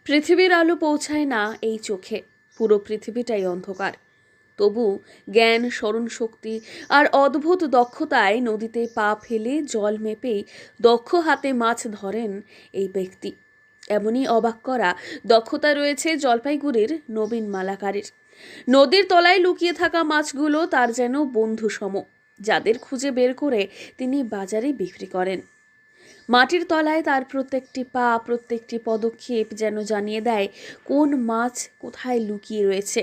পৃথিবীর আলো পৌঁছায় না এই চোখে, পুরো পৃথিবীটাই অন্ধকার। তবু জ্ঞান, স্মরণশক্তি আর অদ্ভুত দক্ষতায় নদীতে পা ফেলে জল মেপেই দক্ষ হাতে মাছ ধরেন এই ব্যক্তি। এমনই অবাক করা দক্ষতা রয়েছে জলপাইগুড়ির নবীন মালাকারের। নদীর তলায় লুকিয়ে থাকা মাছগুলো তার যেন বন্ধুসম, যাদের খুঁজে বের করে তিনি বাজারে বিক্রি করেন। মাটির তলায় তার প্রত্যেকটি পা, প্রত্যেকটি পদক্ষেপ যেন জানিয়ে দেয় কোন মাছ কোথায় লুকিয়ে রয়েছে।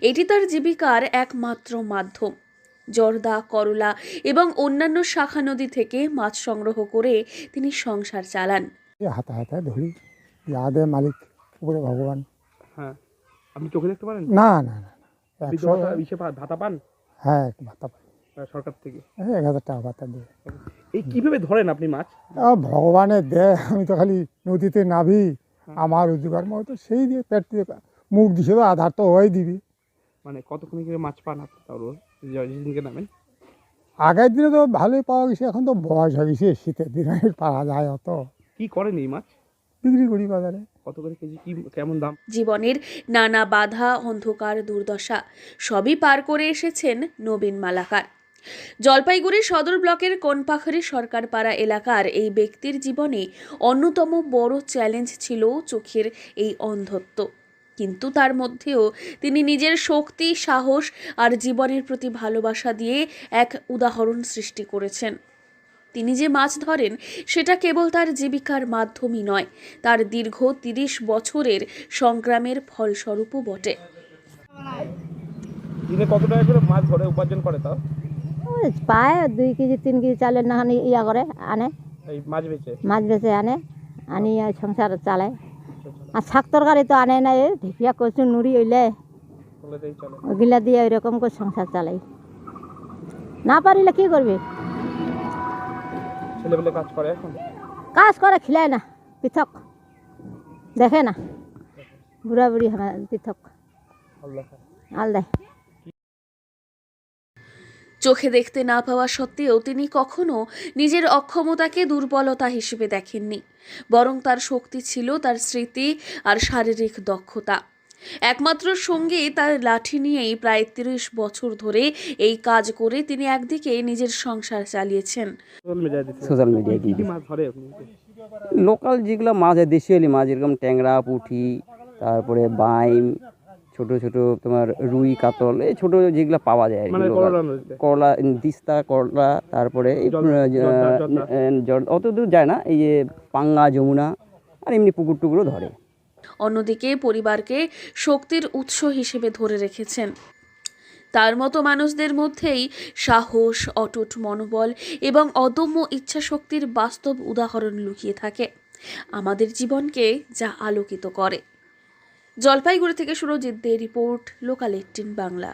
এটি তার জীবিকার একমাত্র মাধ্যম। জর্দা, করলা এবং অন্যান্য শাখা নদী থেকে মাছ সংগ্রহ করে তিনি সংসার চালান। হাতে হাতে ধরি, ইয়াদে মালিক উপরে ভগবান। হ্যাঁ, আপনি চোখে দেখতে পারেন? না না না, ভাতা পান? হ্যাঁ, একটু ভাতা পাই সরকার থেকে। 1000 টাকা ভাতা দিয়ে। এই কিভাবে ধরেন আপনি মাছ? ভগবানের দেয়, আমি তো খালি নদীতে নাবি, আমার রোজগার মতো সেই দিয়ে পেট দিয়ে মুখ দিছে, তো আধার তো হয়ে দিবি। মানে কতক্ষণ করে মাছ পান আপনি তাও রোজ যেদিনকে নামেন? আগের দিনে তো ভালোই পাওয়া গেছে, এখন তো বয়স হয়ে গেছে, শীতের দিনে পাওয়া যায় অত। কি করেন এই মাছ? বিক্রি করি বাজারে। কত করে কেজি, কি কেমন দাম? জীবনের নানা বাধা, অন্ধকার, দুর্দশা সবই পার করে এসেছেন নবীন মালাকার। জলপাইগুড়ি সদর ব্লকের কোনপাখারি সরকারপাড়া এলাকার এই ব্যক্তির জীবনে অন্যতম বড় চ্যালেঞ্জ ছিল চোখের এই অন্ধত্ব। কিন্তু তার মধ্যেও তিনি নিজের শক্তি, সাহস আর জীবনের প্রতি ভালোবাসা দিয়ে এক উদাহরণ সৃষ্টি করেছেন। তিনি যে মাছ ধরেন সেটা কেবল তার জীবিকার মাধ্যমই নয়, তার দীর্ঘ 30 বছরের সংগ্রামের ফলস্বরূপও বটে। দিনে কত টাকা করে মাছ ধরে উপার্জন করে তাও? পায় 2 কেজি 3 কেজি চালের না ইয়া করে আনে, এই মাছ বেচে? মাছ বেচে আনি সংসার চালায়। আর শাক তরকারি তো আনে না, এই ঢেকিয়া কচু নুড়ি হইলে ওইগুলা দিয়ে ওইরকম করে সংসার চালাই। না পারিলে কি করবে? ছেলেবেলে কাজ করে এখন? কাজ করে, খিলায় না, পৃথক দেখে না, বুড়া বুড়ি আমার পৃথক আলাদা। চোখে দেখতে না পাওয়া সত্ত্বেও তিনি কখনো নিজের অক্ষমতাকে দুর্বলতা হিসেবে দেখেননি, বরং তার শক্তি ছিল তার স্মৃতি আর শারীরিক দক্ষতা। একমাত্র সঙ্গী তার লাঠি নিয়েই প্রায় 30 বছর ধরে এই কাজ করে তিনি একদিকে নিজের সংসার চালিয়েছেন। সোশ্যাল মিডিয়ায় কি মাছ ধরে আপনি? লোকাল যেগুলো মাছ হয়, দেশীয় মাছ, যেরকম ট্যাংরা, পুঁটি, তারপরে বাইম, ছোট ছোট তোমার রুই, কাতল, এই ছোট যেগুলো পাওয়া যায় আর কি। করলা, তিস্তা, করলা, তারপরে অত দূর যায় না, এই যে পাঙ্গা, যমুনা আর এমনি পুকুর টুকুরও ধরে। অন্যদিকে পরিবারকে শক্তির উৎস হিসেবে ধরে রেখেছেন। তার মতো মানুষদের মধ্যেই সাহস, অটুট মনোবল এবং অদম্য ইচ্ছাশক্তির বাস্তব উদাহরণ লুকিয়ে থাকে, আমাদের জীবনকে যা আলোকিত করে। জলপাইগুড়ি থেকে সুরজিৎ দে রিপোর্ট, লোকাল 18 বাংলা।